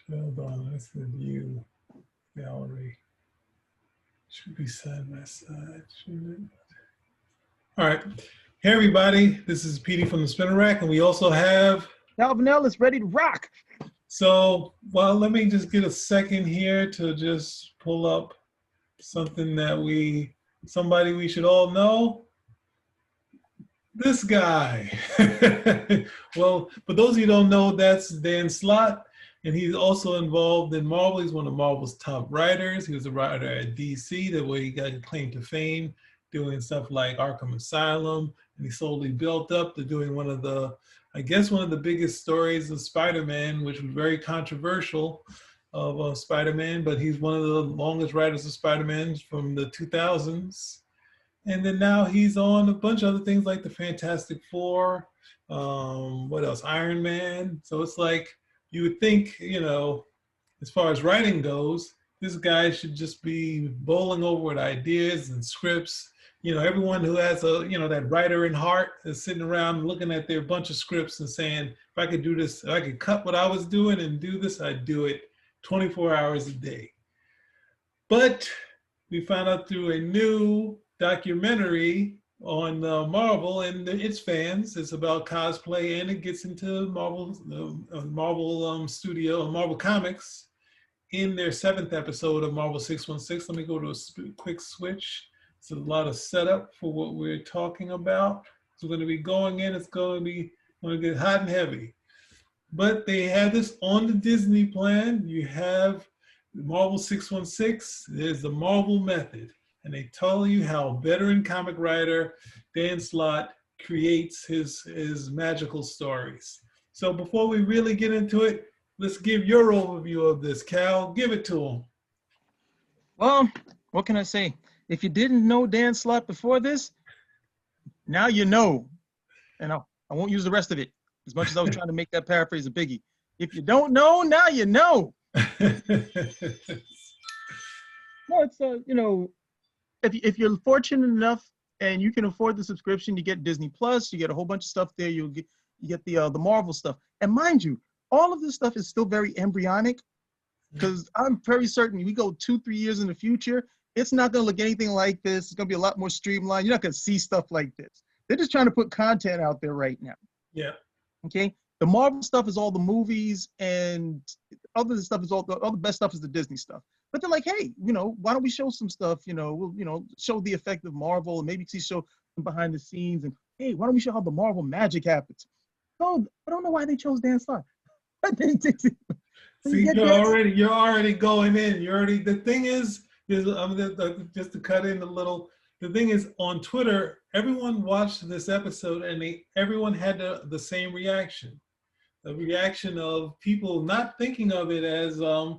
Hold on, let's review gallery. Should be side by side, shouldn't it? All right. Hey, everybody. This is Petey from the Spinner Rack, and we also have Calvin Ellis ready to rock. So, well, let me just get a second here to just pull up something that somebody we should all know. This guy. Well, for those of you who don't know, that's Dan Slott, and he's also involved in Marvel. He's one of Marvel's top writers. He was a writer at DC, the way he got claim to fame, doing stuff like Arkham Asylum, and he slowly built up to doing one of the biggest stories of Spider-Man, which was very controversial of Spider-Man, but he's one of the longest writers of Spider-Man from the 2000s. And then now he's on a bunch of other things like the Fantastic Four, what else? Iron Man. So it's like, you would think, as far as writing goes, this guy should just be bowling over with ideas and scripts. Everyone who has that writer in heart is sitting around looking at their bunch of scripts and saying, if I could do this, if I could cut what I was doing and do this, I'd do it 24 hours a day. But we found out through a new documentary on Marvel and its fans. It's about cosplay, and it gets into Marvel Studio, Marvel Comics, in their 7th episode of Marvel 616. Let me go to a quick switch. It's a lot of setup for what we're talking about. So we're going to be going in. It's going to get hot and heavy. But they have this on the Disney plan. You have Marvel 616. There's the Marvel method. And they tell you how veteran comic writer Dan Slott creates his magical stories. So before we really get into it, let's give your overview of this. Cal, give it to him. Well, what can I say? If you didn't know Dan Slott before this, now you know. And I won't use the rest of it, as much as I was trying to make that paraphrase of Biggie. If you don't know, now you know. No, it's if you're fortunate enough and you can afford the subscription, you get Disney Plus, you get a whole bunch of stuff there. You get the Marvel stuff. And mind you, all of this stuff is still very embryonic, because I'm very certain we go 2-3 years in the future, it's not going to look anything like this. It's going to be a lot more streamlined. You're not going to see stuff like this. They're just trying to put content out there right now. Yeah. Okay. The Marvel stuff is all the movies, and other stuff is all the best stuff is the Disney stuff. But they're like, hey, why don't we show some stuff? We'll, show the effect of Marvel, and maybe show behind the scenes. And hey, why don't we show how the Marvel magic happens? So I don't know why they chose Dan Slott. See, you're already going in. The thing is, just to cut in a little. The thing is, on Twitter, everyone watched this episode, and everyone had the same reaction. The reaction of people not thinking of it as, I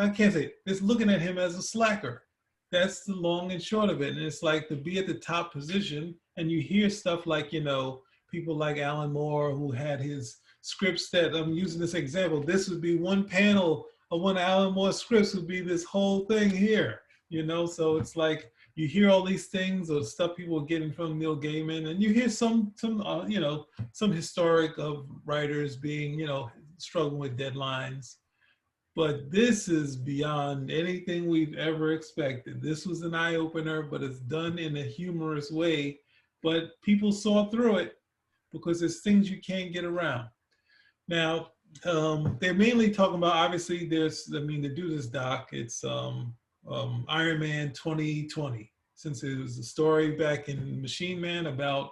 can't say it. It's looking at him as a slacker. That's the long and short of it. And it's like, to be at the top position, and you hear stuff like, people like Alan Moore, who had his scripts that, I'm using this example, this would be one panel of one Alan Moore scripts would be this whole thing here, So it's like, you hear all these things or stuff people are getting from Neil Gaiman, and you hear some historic of writers being, struggling with deadlines. But this is beyond anything we've ever expected. This was an eye opener, but it's done in a humorous way. But people saw through it because there's things you can't get around. Now, they're mainly talking about, obviously, to do this doc, it's Iron Man 2020, since it was a story back in Machine Man about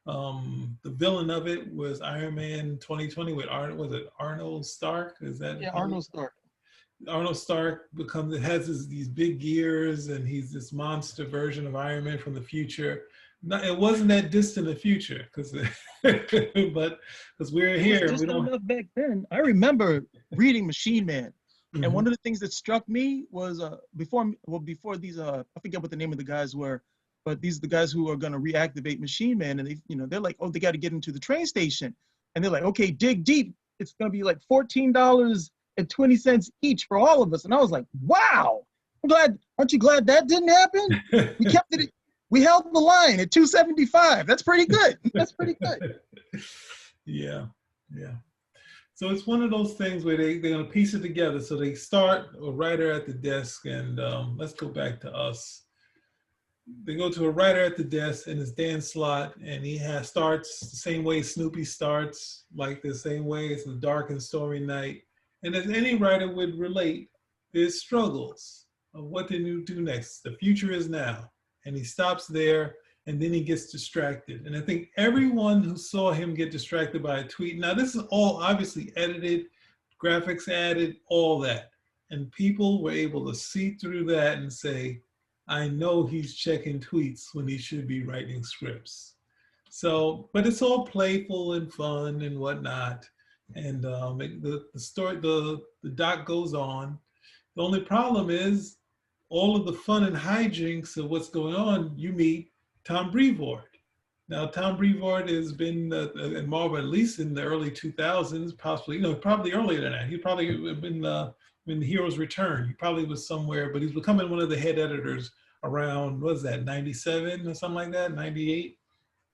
the villain of it was Iron Man 2020 with Arnold Stark? Is that? Yeah, Arnold Stark. Arnold Stark has these big gears, and he's this monster version of Iron Man from the future. It wasn't that distant a future, because we're here. It was distant enough back then. I remember reading Machine Man. Mm-hmm. And one of the things that struck me was before these I forget what the name of the guys were, but these are the guys who are going to reactivate Machine Man, and they're like, oh, they got to get into the train station, and they're like, okay, dig deep. It's going to be like $14.20 each for all of us, and I was like, wow. Aren't you glad that didn't happen? We kept it. We held the line at $2.75. That's pretty good. That's pretty good. Yeah. So it's one of those things where they're going to piece it together. So they start a writer at the desk, and let's go back to us. They go to a writer at the desk, and it's Dan Slott, and he starts the same way Snoopy starts, like the same way. It's a dark and stormy night. And as any writer would relate, there's struggles of what do you do next. The future is now. And he stops there, and then he gets distracted. And I think everyone who saw him get distracted by a tweet, now this is all obviously edited, graphics added, all that. And people were able to see through that and say, I know he's checking tweets when he should be writing scripts. So, but it's all playful and fun and whatnot. And the story, the doc goes on. The only problem is all of the fun and hijinks of what's going on, you meet Tom Brevoort. Now, Tom Brevoort has been in Marvel at least in the early 2000s, possibly, probably earlier than that. He probably been when Heroes Return. He probably was somewhere, but he's becoming one of the head editors around, what was that, 97 or something like that, 98?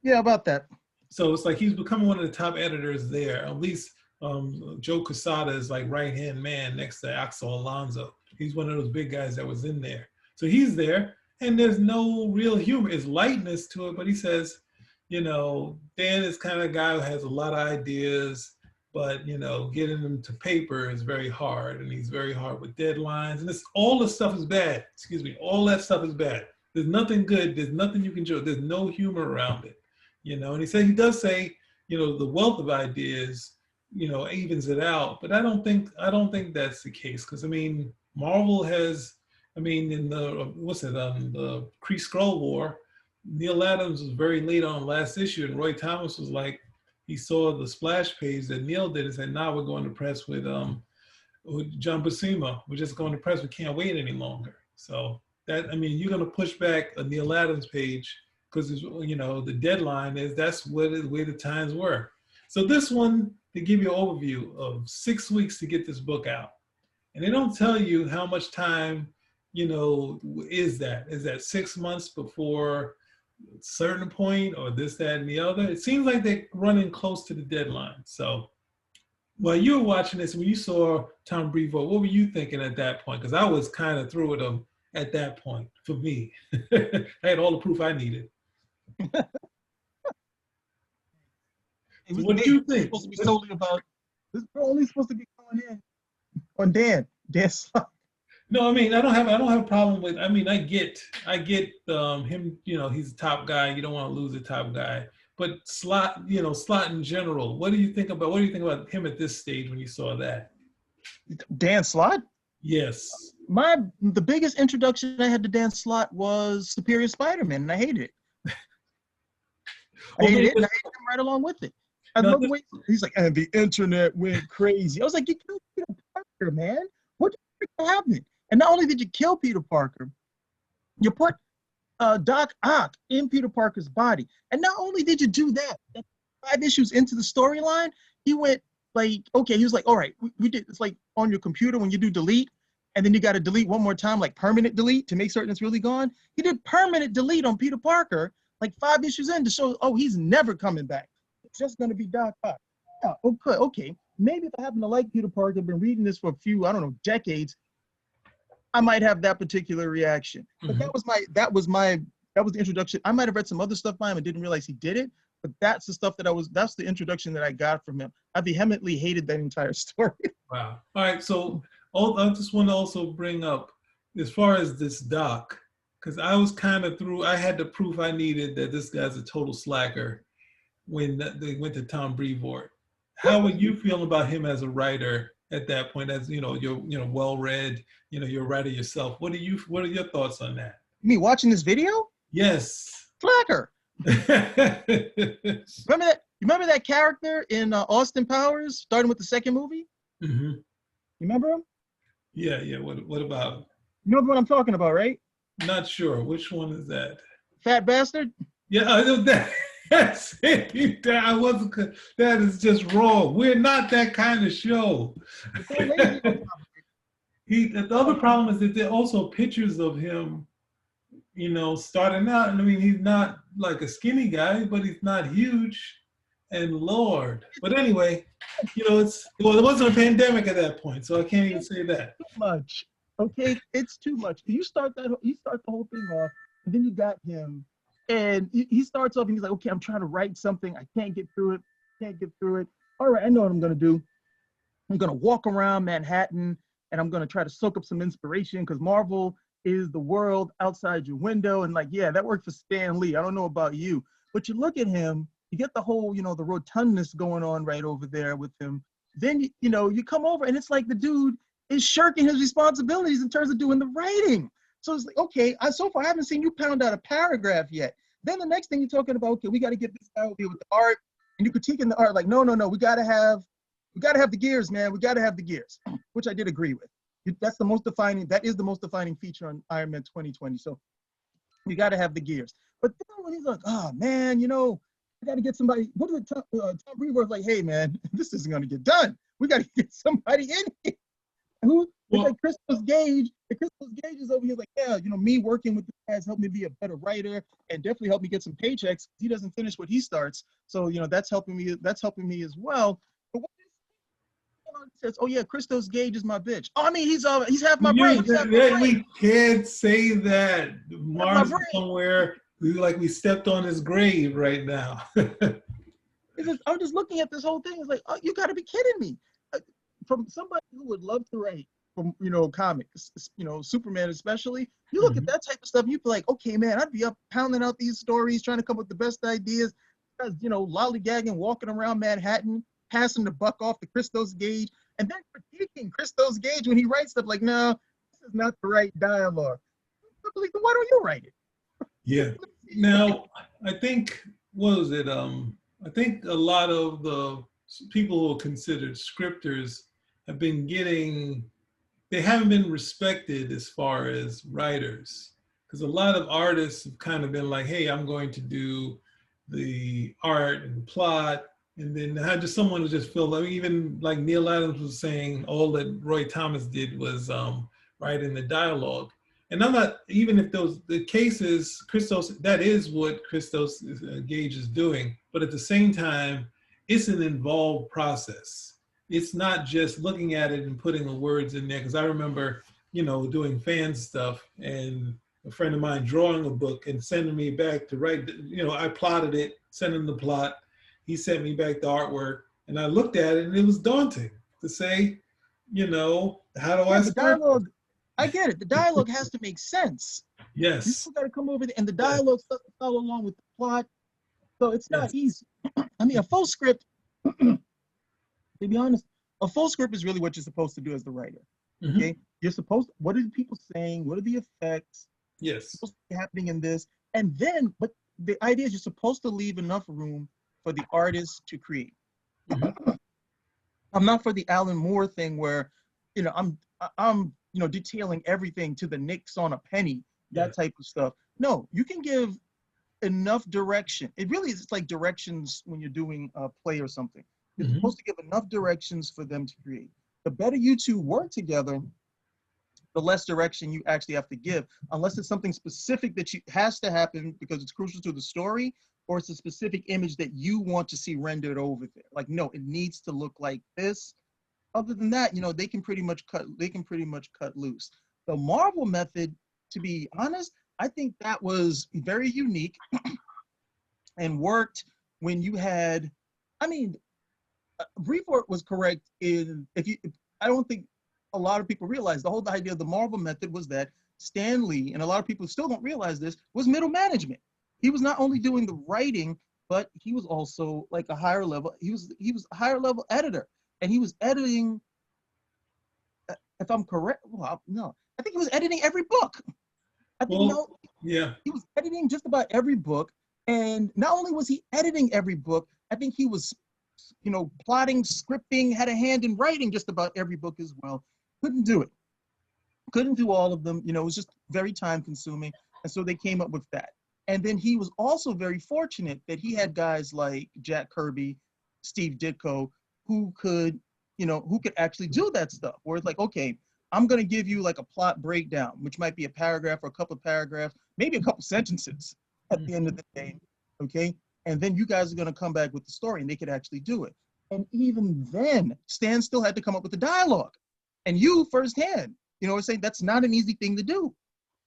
Yeah, about that. So it's like he's becoming one of the top editors there. At least Joe Quesada is like right-hand man next to Axel Alonso. He's one of those big guys that was in there. So he's there, and there's no real humor. It's lightness to it, but he says, Dan is kind of a guy who has a lot of ideas, but, getting them to paper is very hard, and he's very hard with deadlines, and all the stuff is bad. Excuse me, all that stuff is bad. There's nothing good. There's nothing you can joke. There's no humor around it, and he does say, the wealth of ideas, evens it out, but I don't think that's the case, because, Marvel has, in the Kree-Skrull War, Neil Adams was very late on last issue, and Roy Thomas was like, he saw the splash page that Neil did and said, now we're going to press with John Buscema. We're just going to press. We can't wait any longer. So that, you're going to push back a Neil Adams page because, the deadline is, that's the way the times were. So this one, to give you an overview of 6 weeks to get this book out. And they don't tell you how much time, is that? Is that 6 months before a certain point, or this, that, and the other? It seems like they're running close to the deadline. So while you were watching this, when you saw Tom Brevoort, what were you thinking at that point? Because I was kind of through with him at that point, for me. I had all the proof I needed. So what do you think? Supposed to be solely about, this is only supposed to be going in on Dan Slott. No, I don't have a problem with. I get him. He's a top guy. You don't want to lose a top guy. But Slott, Slott in general. What do you think about him at this stage when you saw that? Dan Slott? Yes. The biggest introduction I had to Dan Slott was Superior Spider-Man, and I hated it. I hated him right along with it. I love the way he's like, and the internet went crazy. I was like, you killed Peter Parker, man. What the frick happened? And not only did you kill Peter Parker, you put Doc Ock in Peter Parker's body. And not only did you do that, 5 issues into the storyline, he went like, okay, he was like, all right, we did, it's like on your computer when you do delete, and then you got to delete one more time, like permanent delete to make certain it's really gone. He did permanent delete on Peter Parker, like 5 issues in to show, oh, he's never coming back. It's just going to be Doc Ock. Yeah, okay. Maybe if I happen to like Peter Parker, I've been reading this for a few, decades, I might have that particular reaction. But that was the introduction. I might have read some other stuff by him and didn't realize he did it, but that's the stuff that's the introduction that I got from him. I vehemently hated that entire story. Wow. All right. So I just want to also bring up, as far as this Doc, because I was kind of through, I had the proof I needed that this guy's a total slacker when they went to Tom Brevoort. How would you feel about him as a writer at that point? As you're well-read, you're a writer yourself. What are your thoughts on that? Me watching this video? Yes. Slacker. Remember that character in Austin Powers, starting with the second movie? Mm-hmm. You remember him? Yeah. What about? You know what I'm talking about, right? Not sure. Which one is that? Fat bastard? Yeah, I know that. That's it. That is just wrong. We're not that kind of show. The other problem is that there are also pictures of him, starting out. And he's not like a skinny guy, but he's not huge. and Lord. But anyway, it wasn't a pandemic at that point, so I can't even say that. Too much. Okay, it's too much. You start the whole thing off, and then you got him, and he starts off and he's like, okay, I'm trying to write something. I can't get through it. Can't get through it. All right, I know what I'm gonna do. I'm gonna walk around Manhattan and I'm gonna try to soak up some inspiration because Marvel is the world outside your window. And like, yeah, that worked for Stan Lee. I don't know about you, but you look at him, you get the whole, the rotundness going on right over there with him. Then you come over and it's like the dude is shirking his responsibilities in terms of doing the writing. So it's like, okay, so far I haven't seen you pound out a paragraph yet. Then the next thing you're talking about, okay, we got to get this guy over here with the art, and you're critiquing the art like, no, we got to have the gears, man. We got to have the gears, which I did agree with. That is the most defining feature on Iron Man 2020. So you got to have the gears. But then when he's like, oh man, I got to get somebody. What is it? Tom Brevoort like, hey man, this isn't going to get done. We got to get somebody in here. It's like Christos Gage. And Christos Gage is over here like, yeah, me working with the guys helped me be a better writer and definitely helped me get some paychecks. He doesn't finish what he starts, so that's helping me. That's helping me as well. But what says, oh yeah, Christos Gage is my bitch. Oh, I mean, he's half my brain. We can't say that. Mars somewhere. We stepped on his grave right now. I'm just looking at this whole thing. It's like, oh, you got to be kidding me. From somebody who would love to write from comics, Superman especially. You look at that type of stuff, and you'd be like, okay, man, I'd be up pounding out these stories, trying to come up with the best ideas. Lollygagging, walking around Manhattan, passing the buck off to Christos Gage, and then critiquing Christos Gage when he writes stuff like, no, this is not the right dialogue. Like, why don't you write it? Yeah. Now, I think, what was it? I think a lot of the people who are considered scripters have been they haven't been respected as far as writers. Because a lot of artists have kind of been like, hey, I'm going to do the art and plot. And then I just someone who just feel like, even like Neil Adams was saying, all that Roy Thomas did was writing the dialogue. And I'm not, even if the cases, Christos, that is what Christos Gage is doing. But at the same time, it's an involved process. It's not just looking at it and putting the words in there. Because I remember, doing fan stuff and a friend of mine drawing a book and sending me back to write, I plotted it, sent him the plot. He sent me back the artwork, and I looked at it, and it was daunting to say, how do I start? Dialogue, I get it. The dialogue has to make sense. Yes. You still got to come over there, and the dialogue stuff to follow along with the plot. So it's not easy. I mean, a full script, to be honest, a full script is really what you're supposed to do as the writer. Mm-hmm. Okay? You're supposed to, what are the people saying? What are the effects? Yes. What's supposed to be happening in this? And then, but the idea is you're supposed to leave enough room for the artist to create. Mm-hmm. I'm not for the Alan Moore thing where, I'm detailing everything to the nicks on a penny, that type of stuff. No, you can give enough direction. It really is, it's like directions when you're doing a play or something. You're supposed to give enough directions for them to create. The better you two work together, the less direction you actually have to give, unless it's something specific that has to happen because it's crucial to the story, or it's a specific image that you want to see rendered over there. Like, no, it needs to look like this. Other than that, they can pretty much cut loose. The Marvel method, to be honest, I think that was very unique and worked when you had, Brevoort was correct I don't think a lot of people realize the whole idea of the Marvel method was that Stan Lee, and a lot of people still don't realize this, was middle management. He was not only doing the writing, but he was also like a higher level. He was a higher level editor, and he was editing. If I'm correct, well, no, I think he was editing every book. He was editing just about every book, and not only was he editing every book, I think he was, plotting, scripting, had a hand in writing just about every book as well. Couldn't do it. Couldn't do all of them. It was just very time consuming, and so they came up with that. And then he was also very fortunate that he had guys like Jack Kirby, Steve Ditko, who could actually do that stuff. Where it's like, okay, I'm going to give you like a plot breakdown, which might be a paragraph or a couple of paragraphs, maybe a couple sentences at the end of the day, okay? and then you guys are going to come back with the story, and they could actually do it. And even then, Stan still had to come up with the dialogue, and you firsthand, you know, we're saying that's not an easy thing to do.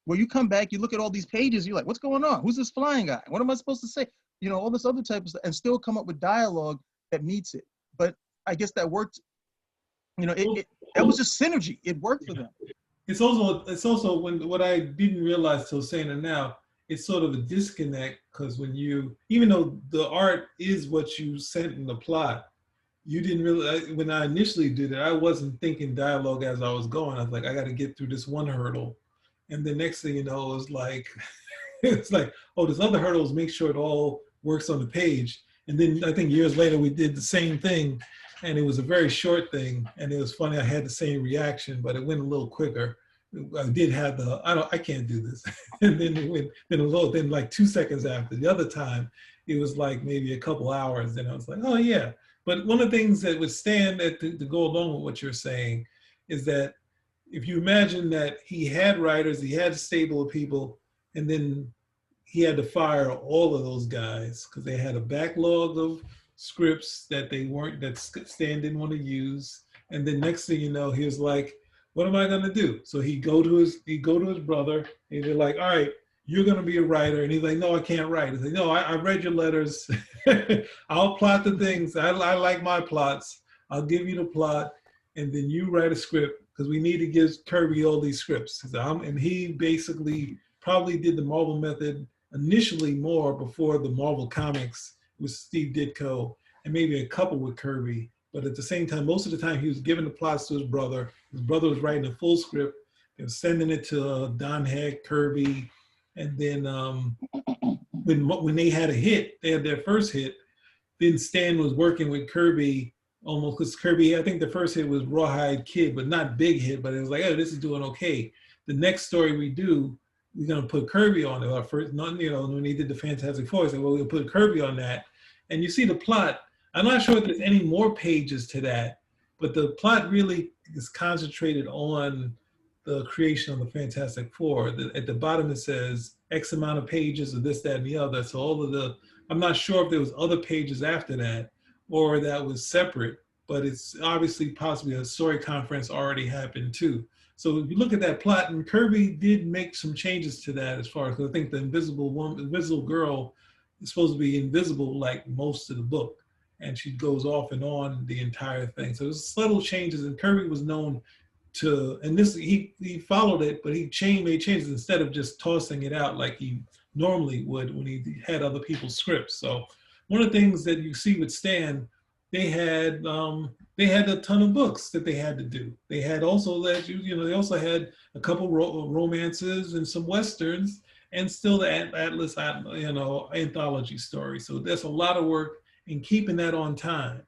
Where you come back, you look at all these pages, you're like, what's going on? Who's this flying guy? What am I supposed to say? You know, all this other type of stuff, and still come up with dialogue that meets it. But I guess that worked. You know, that was just synergy. It worked for them. It's also when what I didn't realize till saying it now, it's sort of a disconnect, because when you, even though the art is what you sent in the plot, you didn't really, when I initially did it, I wasn't thinking dialogue as I was going. I was like, I got to get through this one hurdle. And the next thing you know, it was like, it's like, oh, there's other hurdles, make sure it all works on the page. And then I think years later, we did the same thing, and it was a very short thing. And it was funny, I had the same reaction, but it went a little quicker. I did have the, I can't do this. And then it went, then like 2 seconds after. The other time, it was like maybe a couple hours. And I was like, oh yeah. But one of the things that would stand to go along with what you're saying is that if you imagine that he had writers, he had a stable of people, and then he had to fire all of those guys because they had a backlog of scripts that Stan didn't want to use. And then next thing you know, he was like, what am I going to do? So he'd go to his brother, and they're like, all right, you're going to be a writer. And he's like, no, I can't write. He's like, no, I read your letters. I'll plot the things. I like my plots. I'll give you the plot, and then you write a script, because we need to give Kirby all these scripts. And he basically probably did the Marvel method initially more before the Marvel comics with Steve Ditko, and maybe a couple with Kirby. But at the same time, most of the time, he was giving the plots to his brother. His brother was writing a full script. They were sending it to Don Heck, Kirby. And then when they had a hit, they had their first hit, then Stan was working with Kirby almost, because Kirby, I think the first hit was Rawhide Kid, but not big hit, but it was like, oh, this is doing okay. The next story we do, we're going to put Kirby on it. Our first, you know, when he did the Fantastic Four, he said, well, we'll put Kirby on that. And you see the plot. I'm not sure if there's any more pages to that, but the plot really is concentrated on the creation of the Fantastic Four. At the bottom, it says X amount of pages of this, that, and the other. So all of the, I'm not sure if there was other pages after that or that was separate, but it's obviously possibly a story conference already happened too. So if you look at that plot, and Kirby did make some changes to that as far as, because I think the invisible girl is supposed to be invisible like most of the book, and she goes off and on the entire thing. So there's subtle changes, and Kirby was known to, and this, he followed it, but he made changes instead of just tossing it out like he normally would when he had other people's scripts. So one of the things that you see with Stan, they had a ton of books that they had to do. They had also that, you know, they also had a couple romances and some Westerns, and still the Atlas, you know, anthology story. So there's a lot of work in keeping that on time.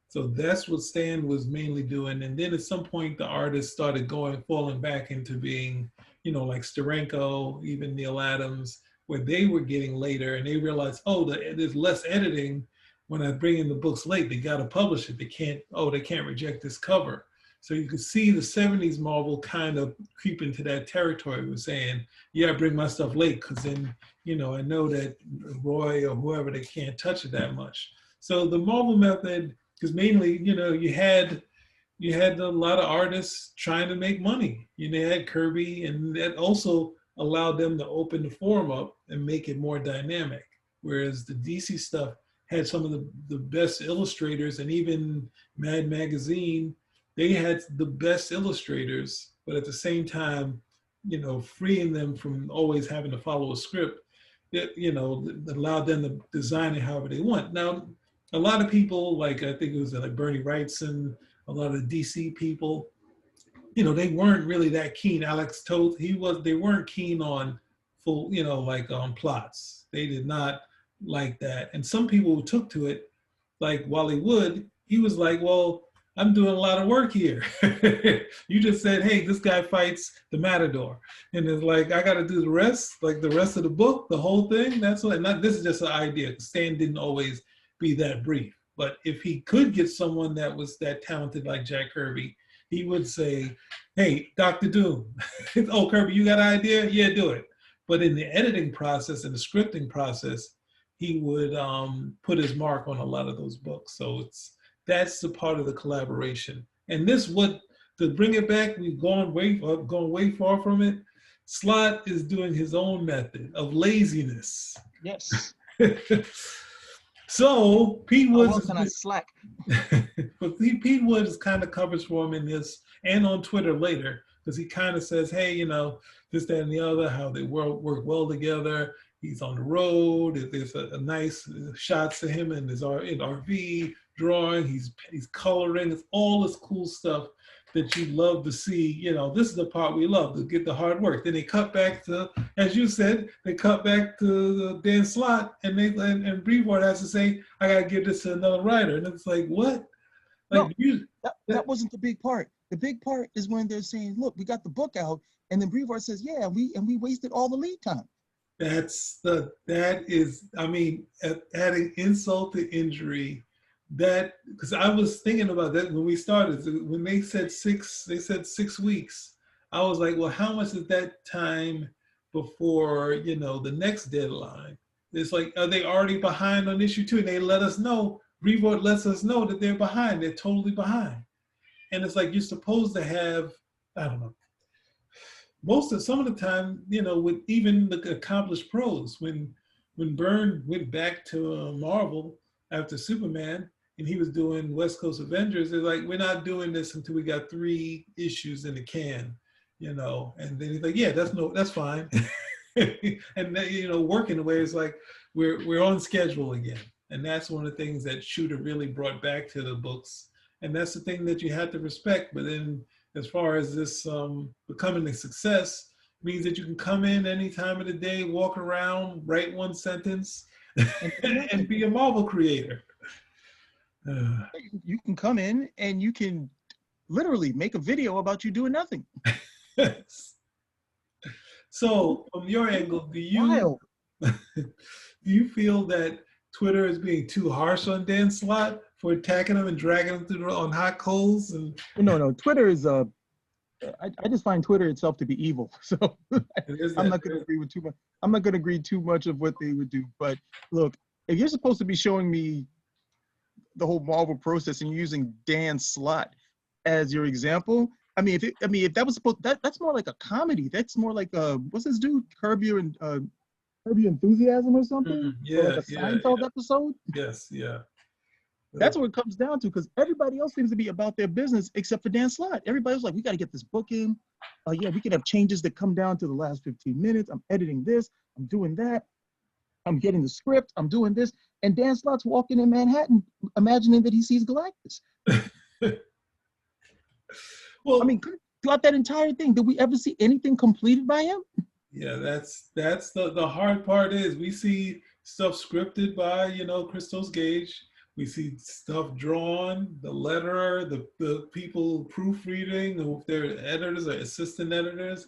So that's what Stan was mainly doing. And then at some point, the artists started falling back into being, you know, like Steranko, even Neil Adams, where they were getting later, and they realized, oh, there's less editing. When I bring in the books late, they got to publish it. They can't reject this cover. So you can see the 70s Marvel kind of creep into that territory with saying, yeah, I bring my stuff late, because then, you know, I know that Roy or whoever, they can't touch it that much. So the Marvel method, because mainly, you know, you had a lot of artists trying to make money. You know, you had Kirby, and that also allowed them to open the forum up and make it more dynamic. Whereas the DC stuff had some of the best illustrators, and even Mad Magazine, they had the best illustrators, but at the same time, you know, freeing them from always having to follow a script, that, you know, allowed them to design it however they want. Now, a lot of people, like I think it was like Bernie Wrightson, a lot of DC people, you know, they weren't really that keen. Alex Toth, they weren't keen on full, you know, like on plots. They did not like that. And some people who took to it, like Wally Wood, he was like, well, I'm doing a lot of work here. You just said, hey, this guy fights the Matador. And it's like, I got to do the rest, like the rest of the book, the whole thing. That's what, not, this is just an idea. Stan didn't always be that brief. But if he could get someone that was that talented like Jack Kirby, he would say, hey, Dr. Doom, oh, Kirby, you got an idea? Yeah, do it. But in the editing process and the scripting process, he would put his mark on a lot of those books. So that's the part of the collaboration. And this, what to bring it back, we've gone way far from it. Slott is doing his own method of laziness. Yes. So Pete How Woods, well can I slack? but Pete Woods kind of covers for him in this and on Twitter later, because he kind of says, hey, you know, this, that, and the other, how they work well together. He's on the road. There's a nice shots to him in his RV drawing. He's coloring. It's all this cool stuff that you love to see. You know, this is the part we love, to get the hard work. Then they cut back to, as you said, they cut back to Dan Slott, and Brevoort has to say, I gotta give this to another writer. And it's like, what? Like, no, that wasn't the big part. The big part is when they're saying, look, we got the book out, and then Brevoort says, yeah, we wasted all the lead time. That is, I mean, adding insult to injury. That, because I was thinking about that when we started, when they said 6 weeks. I was like, well, how much is that time before, you know, the next deadline? It's like, are they already behind on issue 2? And they let us know, Brevoort lets us know that they're behind. They're totally behind. And it's like, you're supposed to have, I don't know, some of the time, you know, with even the accomplished pros, when Byrne went back to Marvel after Superman, and he was doing West Coast Avengers, they're like, we're not doing this until we got 3 issues in the can, you know. And then he's like, yeah, that's fine. And then, you know, working the way it's like we're on schedule again. And that's one of the things that Shooter really brought back to the books. And that's the thing that you have to respect. But then as far as this becoming a success, means that you can come in any time of the day, walk around, write 1 sentence, and be a Marvel creator. You can come in and you can literally make a video about you doing nothing. So from your angle, do you feel that Twitter is being too harsh on Dan Slott for attacking him and dragging him through on hot coals? And no, Twitter is I just find Twitter itself to be evil. So I'm not going to agree with too much. I'm not going to agree too much of what they would do. But look, if you're supposed to be showing me the whole Marvel process and you're using Dan Slott as your example, I mean, if that was supposed, that's more like a comedy. That's more like what's this dude, Curb Your Enthusiasm or something? Mm-hmm. Yeah, or like a Seinfeld episode. Yes, yeah. That's what it comes down to, because everybody else seems to be about their business except for Dan Slott. Everybody's like, we got to get this book in. Yeah, we can have changes that come down to the last 15 minutes. I'm editing this. I'm doing that. I'm getting the script. I'm doing this. And Dan Slott's walking in Manhattan imagining that he sees Galactus. Well, I mean, throughout that entire thing, did we ever see anything completed by him? Yeah, that's the hard part is we see stuff scripted by, you know, Christos Gage. We see stuff drawn, the letterer, the people proofreading, if they're editors or assistant editors,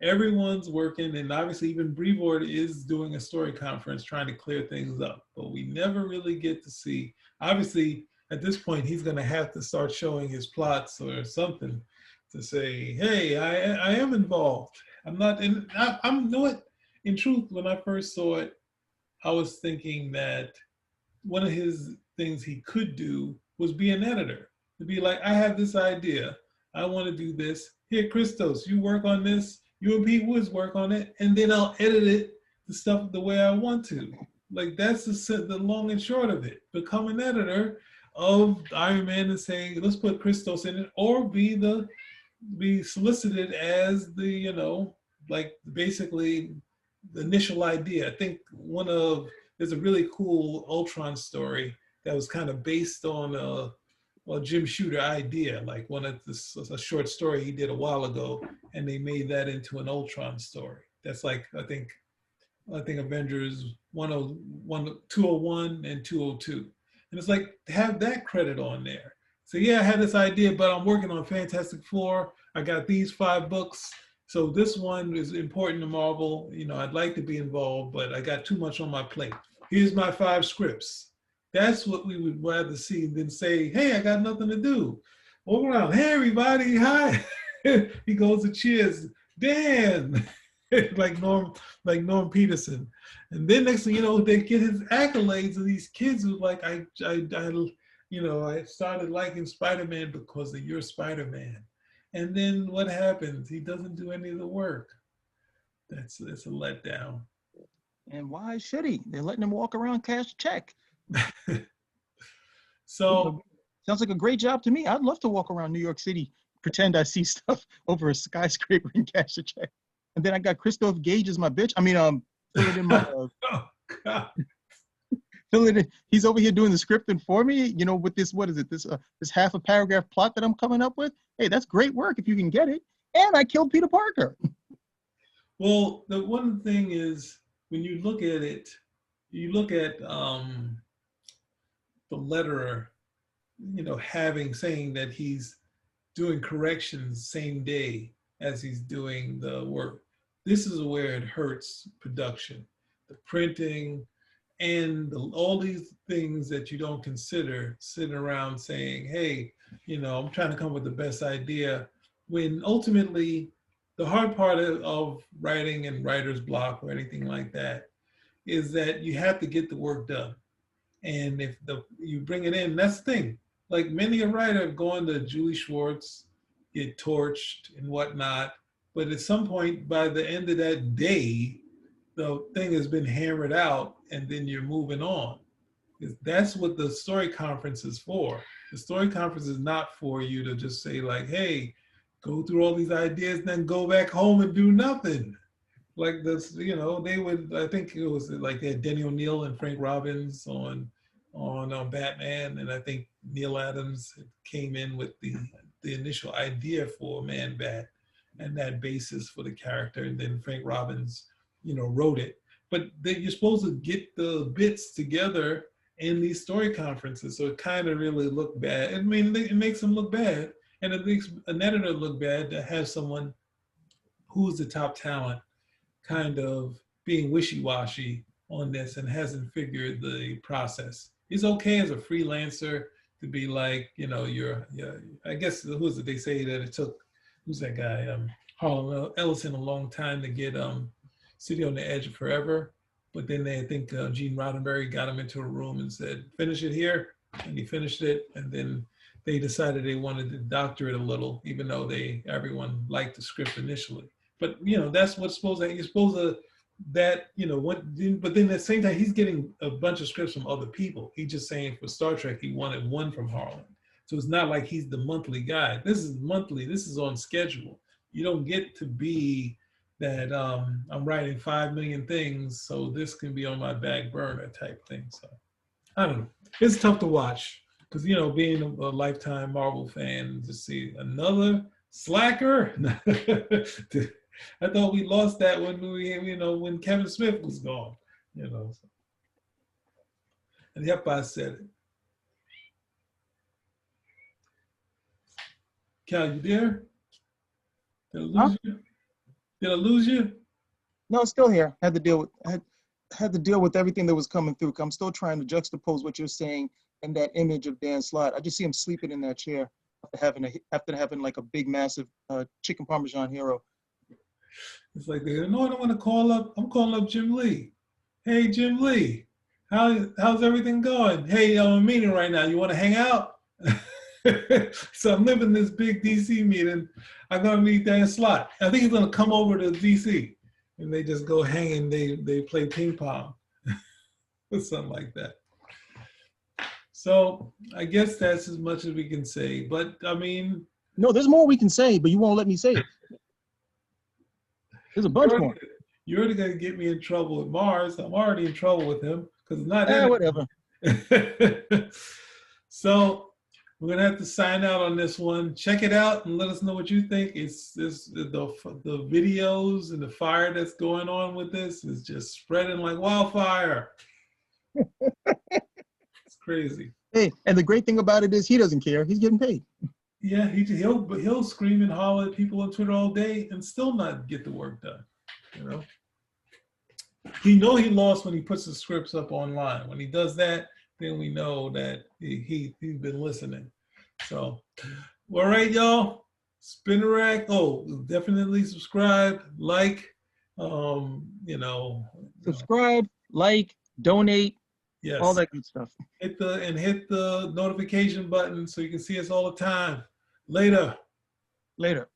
everyone's working. And obviously even Brevoort is doing a story conference trying to clear things up, but we never really get to see. Obviously at this point, he's going to have to start showing his plots or something to say, hey, I am involved. I'm not in, I'm know it. In truth, when I first saw it, I was thinking that one of his things he could do was be an editor. To be like, I have this idea. I want to do this. Here, Christos, you work on this. You and Pete Woods work on it. And then I'll edit it, the stuff the way I want to. Like, that's the long and short of it. Become an editor of Iron Man and say, let's put Christos in it, or be solicited as the, you know, like basically the initial idea. I think there's a really cool Ultron story that was kind of based on a Jim Shooter idea, like a short story he did a while ago, and they made that into an Ultron story. That's like, I think Avengers 201 and 202. And it's like, have that credit on there. So yeah, I had this idea, but I'm working on Fantastic Four. I got these 5 books. So this one is important to Marvel. You know, I'd like to be involved, but I got too much on my plate. Here's my 5 scripts. That's what we would rather see than say, hey, I got nothing to do. Walk around, hey everybody, hi. He goes to cheers, Dan. like Norm Peterson. And then next thing you know, they get his accolades of these kids who like, I started liking Spider-Man because of your Spider-Man. And then what happens? He doesn't do any of the work. It's a letdown. And why should he? They're letting him walk around, cash a check. So sounds like a great job to me. I'd love to walk around New York City, pretend I see stuff over a skyscraper and cash a check. And then I got Christos Gage as my bitch. I mean, fill it in my. Oh, God. Fill it in. He's over here doing the scripting for me. You know, with this, what is it? This half a paragraph plot that I'm coming up with. Hey, that's great work if you can get it. And I killed Peter Parker. Well, the one thing is when you look at it, you look at the letterer, saying that he's doing corrections same day as he's doing the work. This is where it hurts production, the printing, and all these things that you don't consider sitting around saying, hey, I'm trying to come up with the best idea, when ultimately the hard part of writing and writer's block or anything like that is that you have to get the work done. And if you bring it in, that's the thing. Like many a writer have gone to Julie Schwartz, get torched and whatnot, but at some point by the end of that day, the thing has been hammered out and then you're moving on. That's what the story conference is for. The story conference is not for you to just say like, hey, go through all these ideas and then go back home and do nothing. Like this, they would, I think it was like they had Denny O'Neil and Frank Robbins on Batman, and I think Neil Adams came in with the initial idea for Man Bat and that basis for the character, and then Frank Robbins, wrote it. But you're supposed to get the bits together in these story conferences, so it kind of really looked bad. I mean, it makes them look bad, and it makes an editor look bad to have someone who's the top talent kind of being wishy-washy on this and hasn't figured the process. It's okay as a freelancer to be like, I guess who's it? They say that it took, who's that guy? Harlan Ellison a long time to get City on the Edge of Forever. But then I think Gene Roddenberry got him into a room and said, finish it here. And he finished it. And then they decided they wanted to doctor it a little, even though everyone liked the script initially. But that's what's supposed to. You're supposed to but then at the same time he's getting a bunch of scripts from other people. He's just saying for Star Trek he wanted one from Harlan, so it's not like he's the monthly guy. This is monthly. This is on schedule. You don't get to be that I'm writing 5 million things, so this can be on my back burner type thing. So I don't know. It's tough to watch because being a lifetime Marvel fan, to see another slacker. I thought we lost that when when Kevin Smith was gone, So. And yep, I said it. Cal, you there? Did I lose you? Did I lose you? No, it's still here. Had to deal with everything that was coming through. I'm still trying to juxtapose what you're saying and that image of Dan Slott. I just see him sleeping in that chair after having like a big, massive chicken Parmesan hero. It's like I don't want to call up. I'm calling up Jim Lee. Hey, Jim Lee, how's everything going? Hey, I'm in a meeting right now. You want to hang out? So I'm living this big DC meeting. I'm gonna meet Dan Slott. I think he's gonna come over to DC, and they just go hang and they play ping pong, or something like that. So I guess that's as much as we can say. But I mean, no, there's more we can say, but you won't let me say it. There's a bunch more. You're already going to get me in trouble with Mars. I'm already in trouble with him because it's not whatever. So we're going to have to sign out on this one. Check it out and let us know what you think. It's the videos and the fire that's going on with this is just spreading like wildfire. It's crazy. Hey, and the great thing about it is he doesn't care. He's getting paid. Yeah, he'll scream and holler at people on Twitter all day and still not get the work done. He lost when he puts the scripts up online. When he does that, then we know that he's been listening. So, all right, y'all. Spin a rack. Oh, definitely subscribe, like, You know, Subscribe, like, donate, all yes. that good stuff. Hit the notification button so you can see us all the time. Later. Later.